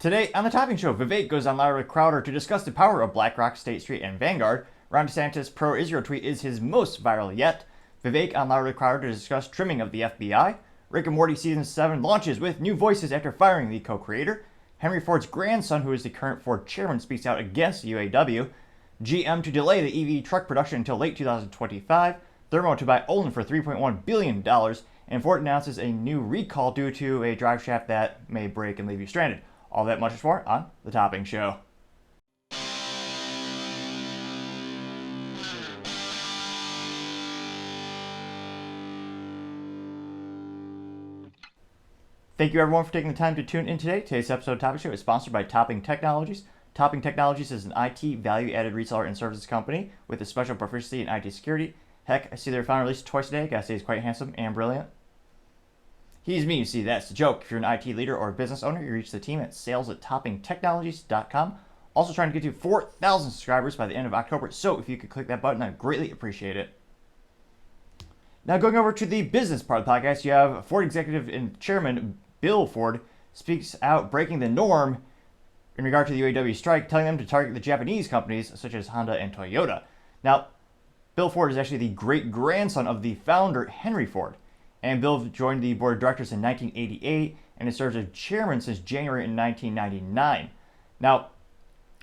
Today on the Topping Show, Vivek goes on louder with Crowder to discuss the power of BlackRock, State Street, and Vanguard. Ron DeSantis' pro-Israel tweet is his most viral yet. Vivek on louder with Crowder to discuss trimming of the FBI. Rick and Morty Season 7 launches with new voices after firing the co-creator. Henry Ford's grandson, who is the current Ford chairman, speaks out against UAW. GM to delay the EV truck production until late 2025. Thermo to buy Olin for $3.1 billion. And Ford announces a new recall due to a drive shaft that may break and leave you stranded. All that much more on The Topping Show. Thank you everyone for taking the time to tune in today. Today's episode of Topping Show is sponsored by Topping Technologies. Topping Technologies is an IT value-added reseller and services company with a special proficiency in IT security. Heck, I see their founder released twice a day. Gotta say he's quite handsome and brilliant. He's me, you see, that's the joke. If you're an IT leader or a business owner, you reach the team at sales@toppingtechnologies.com. Also trying to get to 4,000 subscribers by the end of October, so if you could click that button, I'd greatly appreciate it. Now going over to the business part of the podcast, you have Ford executive and chairman Bill Ford speaks out breaking the norm in regard to the UAW strike, telling them to target the Japanese companies such as Honda and Toyota. Now, Bill Ford is actually the great-grandson of the founder, Henry Ford. And Bill joined the board of directors in 1988 and has served as chairman since January in 1999. Now,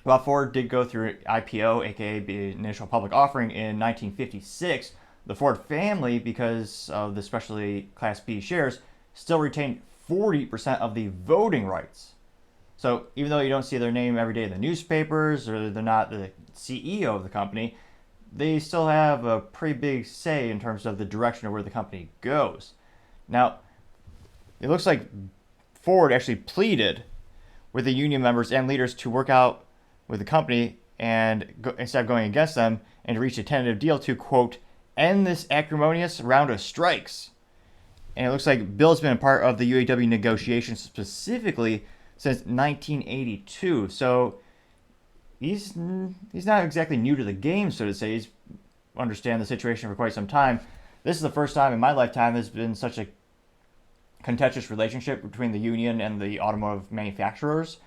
while Ford did go through IPO, aka the initial public offering, in 1956, the Ford family, because of the specialty Class B shares, still retained 40% of the voting rights. So even though you don't see their name every day in the newspapers or they're not the CEO of the company, they still have a pretty big say in terms of the direction of where the company goes. Now, it looks like Ford actually pleaded with the union members and leaders to work out with the company and instead of going against them and to reach a tentative deal to, quote, end this acrimonious round of strikes. And it looks like Bill's been a part of the UAW negotiations specifically since 1982. So he's not exactly new to the game, so to say. He's understand the situation for quite some time. This is the first time in my lifetime there's been such a contentious relationship between the union and the automotive manufacturers.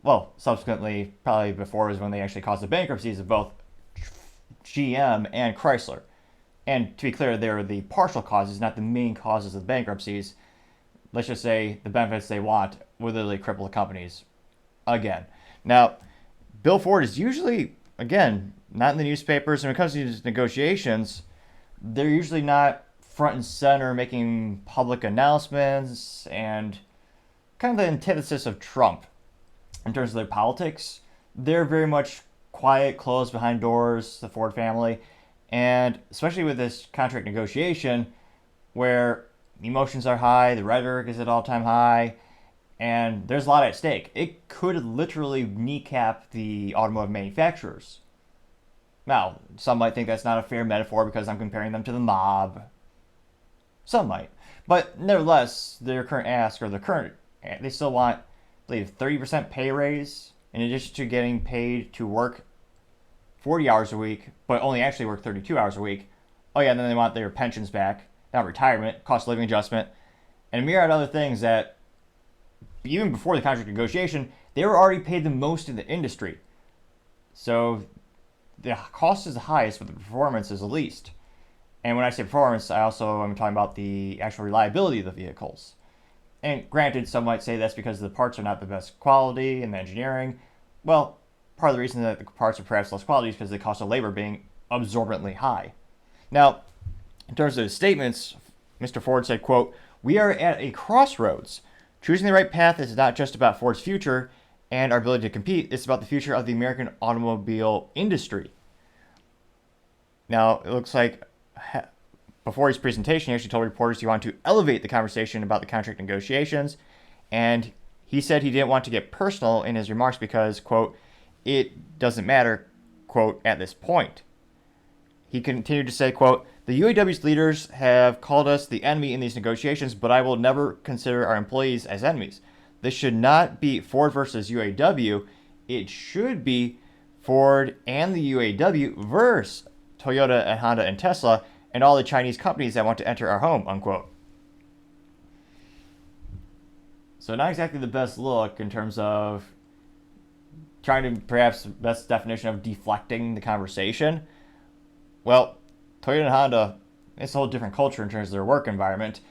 Well, subsequently, probably before was when they actually caused the bankruptcies of both GM and Chrysler. And to be clear, they're the partial causes, not the main causes of the bankruptcies. Let's just say the benefits they want will literally cripple the companies again. Now, Bill Ford is usually, again, not in the newspapers. And when it comes to these negotiations, they're usually not front and center making public announcements and kind of the antithesis of Trump in terms of their politics. They're very much quiet, closed behind doors, the Ford family. And especially with this contract negotiation where emotions are high, the rhetoric is at all-time high, and there's a lot at stake. It could literally kneecap the automotive manufacturers. Now, some might think that's not a fair metaphor because I'm comparing them to the mob. Some might. But nevertheless, their current ask, or they still want, I believe, 30% pay raise in addition to getting paid to work 40 hours a week, but only actually work 32 hours a week. Oh yeah, and then they want their pensions back, not retirement, cost of living adjustment, and a myriad of other things that even before the contract negotiation, they were already paid the most in the industry. So the cost is the highest, but the performance is the least. And when I say performance, I'm talking about the actual reliability of the vehicles. And granted, some might say that's because the parts are not the best quality and the engineering. Well, part of the reason that the parts are perhaps less quality is because the cost of labor being absorbently high. Now, in terms of his statements, Mr. Ford said, quote, "We are at a crossroads. Choosing the right path is not just about Ford's future and our ability to compete. It's about the future of the American automobile industry." Now, it looks like before his presentation, he actually told reporters he wanted to elevate the conversation about the contract negotiations. And he said he didn't want to get personal in his remarks because, quote, "it doesn't matter," quote, "at this point." He continued to say, quote, "The UAW's leaders have called us the enemy in these negotiations, but I will never consider our employees as enemies. This should not be Ford versus UAW. It should be Ford and the UAW versus Toyota and Honda and Tesla and all the Chinese companies that want to enter our home," unquote. So not exactly the best look in terms of trying to perhaps best definition of deflecting the conversation. Well, Toyota and Honda, it's a whole different culture in terms of their work environment,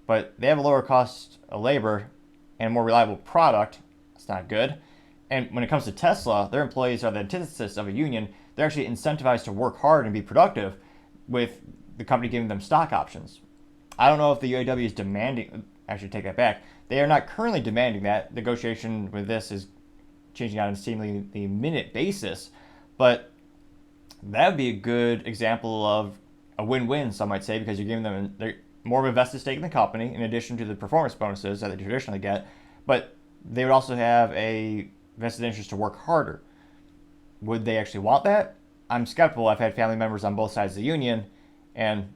but they have a lower cost of labor and a more reliable product. That's not good. And when it comes to Tesla, their employees are the antithesis of a union. They're actually incentivized to work hard and be productive, with the company giving them stock options. I don't know if the UAW is demanding, actually take that back. They are not currently demanding that. Negotiation with this is changing on a seemingly the minute basis, but that would be a good example of a win-win, some might say, because you're giving them more of a vested stake in the company in addition to the performance bonuses that they traditionally get, but they would also have a vested interest to work harder. Would they actually want that? I'm skeptical. I've had family members on both sides of the union, and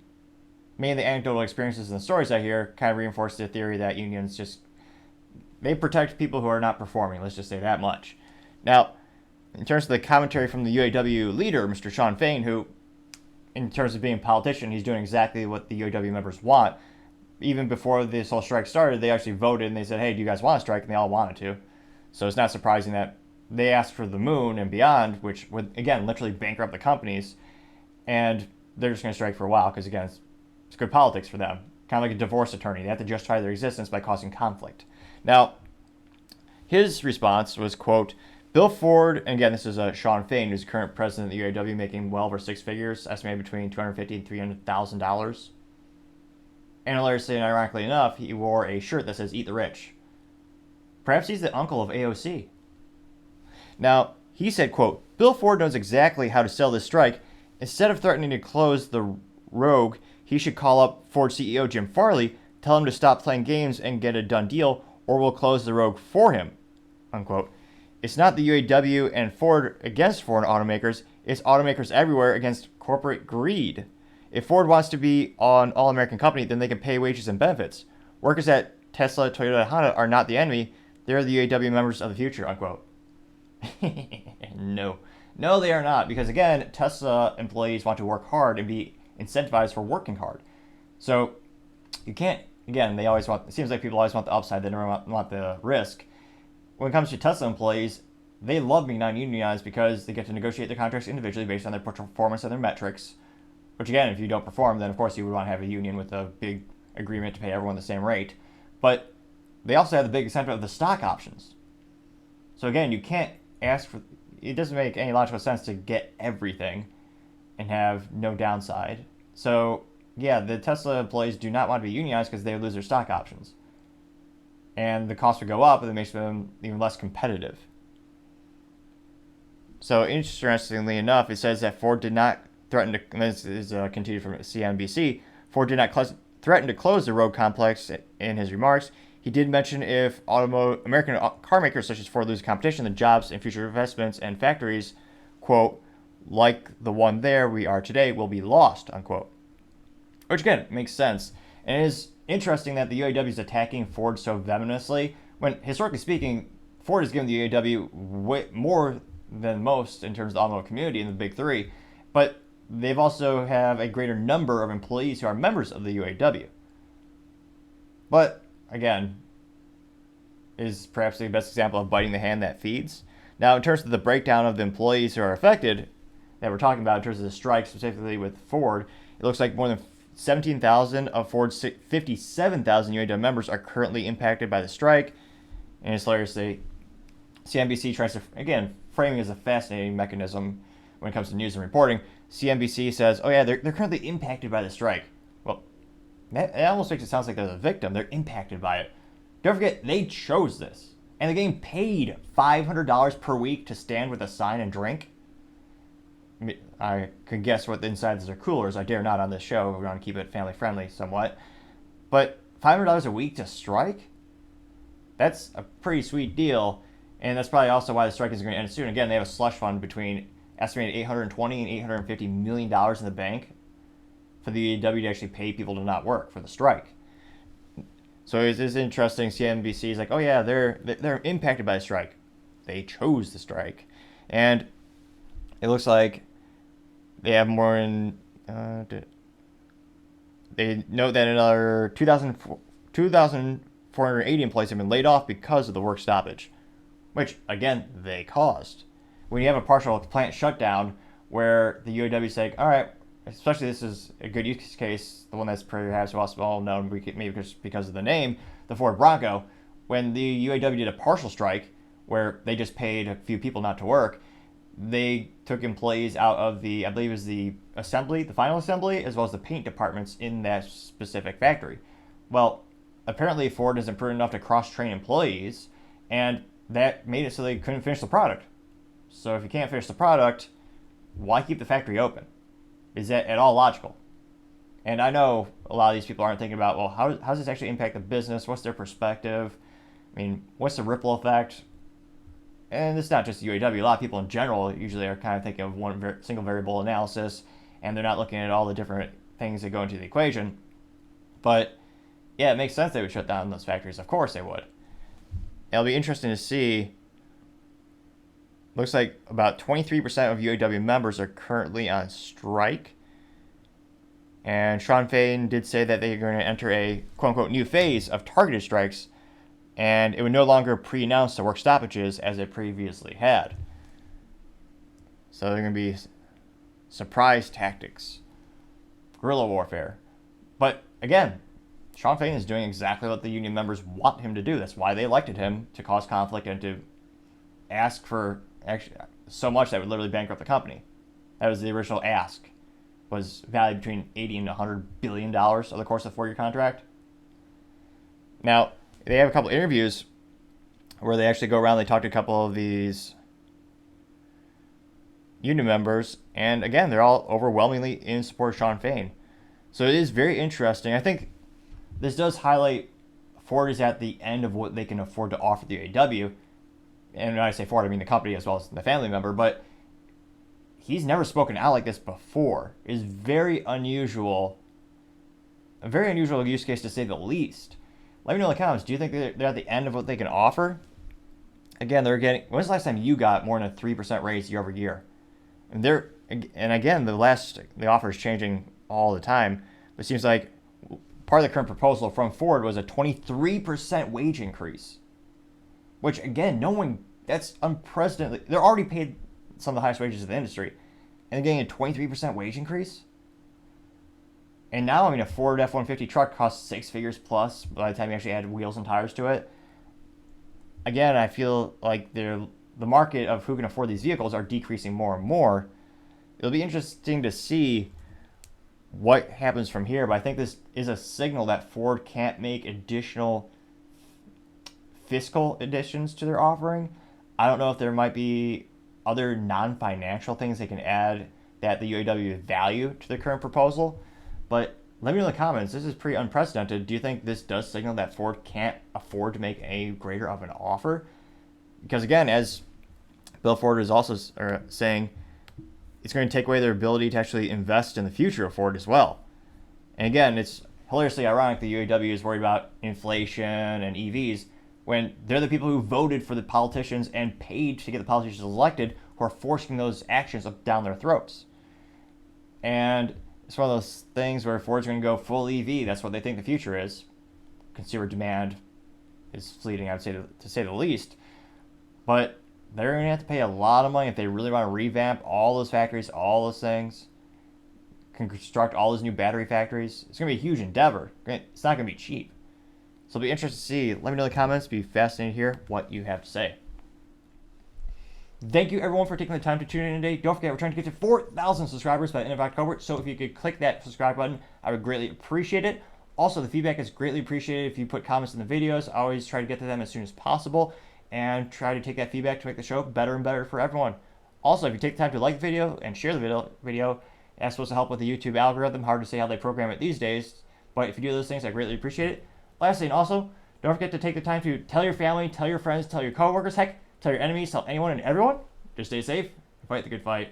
many of the anecdotal experiences and the stories I hear kind of reinforce the theory that unions they protect people who are not performing. Let's just say that much. Now, in terms of the commentary from the UAW leader, Mr. Shawn Fain, who, in terms of being a politician, he's doing exactly what the UAW members want. Even before this whole strike started, they actually voted and they said, hey, do you guys want to strike? And they all wanted to. So it's not surprising that they asked for the moon and beyond, which would, again, literally bankrupt the companies. And they're just going to strike for a while because, again, it's good politics for them. Kind of like a divorce attorney. They have to justify their existence by causing conflict. Now, his response was, quote, Bill Ford, and again, this is Shawn Fain, who's current president of the UAW, making well over six figures, estimated between $250,000 and $300,000. And hilariously and ironically enough, he wore a shirt that says, Eat the Rich. Perhaps he's the uncle of AOC. Now, he said, quote, Bill Ford knows exactly how to sell this strike. Instead of threatening to close the Rogue, he should call up Ford CEO Jim Farley, tell him to stop playing games and get a done deal, or we'll close the Rogue for him, unquote. It's not the UAW and Ford against foreign automakers. It's automakers everywhere against corporate greed. If Ford wants to be an all-American company, then they can pay wages and benefits. Workers at Tesla, Toyota, and Honda are not the enemy. They're the UAW members of the future, unquote. No, they are not. Because, again, Tesla employees want to work hard and be incentivized for working hard. So you can't, again, it seems like people always want the upside. They never want the risk. When it comes to Tesla employees, they love being non-unionized because they get to negotiate their contracts individually based on their performance and their metrics. Which, again, if you don't perform, then of course you would want to have a union with a big agreement to pay everyone the same rate. But they also have the big incentive of the stock options. So again, you can't ask for, it doesn't make any logical sense to get everything and have no downside. So yeah, the Tesla employees do not want to be unionized because they would lose their stock options. And the cost would go up, and it makes them even less competitive. So interestingly enough, it says that Ford did not threaten to, and this is continued from CNBC, Ford did not threaten to close the Rogue complex in his remarks. He did mention if American car makers such as Ford lose competition, the jobs and future investments and factories, quote, like the one there we are today, will be lost, unquote. Which, again, makes sense. And it is interesting that the UAW is attacking Ford so venomously when, historically speaking, Ford has given the UAW way more than most in terms of the automotive community in the big three, but they've also have a greater number of employees who are members of the UAW. But, again, is perhaps the best example of biting the hand that feeds. Now, in terms of the breakdown of the employees who are affected that we're talking about in terms of the strike, specifically with Ford, it looks like more than 17,000 of Ford's 57,000 UAW members are currently impacted by the strike. And it's hilarious. CNBC tries to, again, framing as a fascinating mechanism when it comes to news and reporting. CNBC says, oh yeah, they're currently impacted by the strike. Well, it almost makes it sound like they're the victim. They're impacted by it. Don't forget, they chose this. And they're getting paid $500 per week to stand with a sign and drink. I could guess what the insides of their coolers. I dare not on this show. We want to keep it family friendly somewhat. But $500 a week to strike? That's a pretty sweet deal. And that's probably also why the strike is going to end soon. Again, they have a slush fund between estimated $820 and $850 million in the bank for the UAW to actually pay people to not work for the strike. So it is interesting. CNBC is like, oh yeah, they're impacted by the strike. They chose the strike. And it looks like they have more in. They note that another 2,400 480 employees have been laid off because of the work stoppage, which, again, they caused. When you have a partial plant shutdown where the UAW is saying, all right, especially this is a good use case, the one that's perhaps well known, maybe because of the name, the Ford Bronco, when the UAW did a partial strike where they just paid a few people not to work, they took employees out of the, I believe it was the assembly, the final assembly, as well as the paint departments in that specific factory. Well, apparently Ford isn't prudent enough to cross-train employees, and that made it so they couldn't finish the product. So if you can't finish the product, why keep the factory open? Is that at all logical? And I know a lot of these people aren't thinking about, well, how does this actually impact the business? What's their perspective? I mean, what's the ripple effect? And it's not just the UAW. A lot of people in general usually are kind of thinking of one single variable analysis, and they're not looking at all the different things that go into the equation. But yeah, it makes sense they would shut down those factories. Of course they would. It'll be interesting to see. Looks like about 23% of UAW members are currently on strike. And Shawn Fain did say that they're going to enter a quote-unquote new phase of targeted strikes, and it would no longer pre-announce the work stoppages as it previously had. So they're going to be surprise tactics, guerrilla warfare. But again, Shawn Fain is doing exactly what the union members want him to do. That's why they elected him, to cause conflict and to ask for actually so much that would literally bankrupt the company. That was the original ask, was valued between $80 and $100 billion over the course of a 4-year contract. Now, they have a couple interviews where they actually go around, they talk to a couple of these union members, and again, they're all overwhelmingly in support of Shawn Fain. So it is very interesting. I think this does highlight Ford is at the end of what they can afford to offer the UAW. And when I say Ford, I mean the company as well as the family member, but he's never spoken out like this before. It is very unusual, a very unusual use case to say the least. Let me know in the comments, do you think they're at the end of what they can offer? Again, they're getting, when's the last time you got more than a 3% raise year over year? And again, the offer is changing all the time. It seems like part of the current proposal from Ford was a 23% wage increase. Which, again, that's unprecedented. They're already paid some of the highest wages in the industry, and they're getting a 23% wage increase. And now, I mean, a Ford F-150 truck costs 6 figures plus by the time you actually add wheels and tires to it. Again, I feel like the market of who can afford these vehicles are decreasing more and more. It'll be interesting to see what happens from here, but I think this is a signal that Ford can't make additional fiscal additions to their offering. I don't know if there might be other non-financial things they can add that the UAW value to the current proposal, but let me know in the comments. This is pretty unprecedented. Do you think this does signal that Ford can't afford to make a greater of an offer? Because again, as Bill Ford is also saying, it's going to take away their ability to actually invest in the future of Ford as well. And again, it's hilariously ironic the UAW is worried about inflation and EVs, when they're the people who voted for the politicians and paid to get the politicians elected, who are forcing those actions up down their throats. And it's one of those things where Ford's going to go full EV. That's what they think the future is. Consumer demand is fleeting, I would say, to say the least. But they're going to have to pay a lot of money if they really want to revamp all those factories, all those things, construct all those new battery factories. It's going to be a huge endeavor. It's not going to be cheap. So it'll be interesting to see. Let me know in the comments. It'll be fascinating to hear what you have to say. Thank you, everyone, for taking the time to tune in today. Don't forget, we're trying to get to 4,000 subscribers by the end of October. So if you could click that subscribe button, I would greatly appreciate it. Also, the feedback is greatly appreciated if you put comments in the videos. I always try to get to them as soon as possible and try to take that feedback to make the show better and better for everyone. Also, if you take the time to like the video and share the video, that's supposed to help with the YouTube algorithm. Hard to say how they program it these days, but if you do those things, I greatly appreciate it. Lastly, and also, don't forget to take the time to tell your family, tell your friends, tell your coworkers, heck, tell your enemies, tell anyone and everyone. Just stay safe and fight the good fight.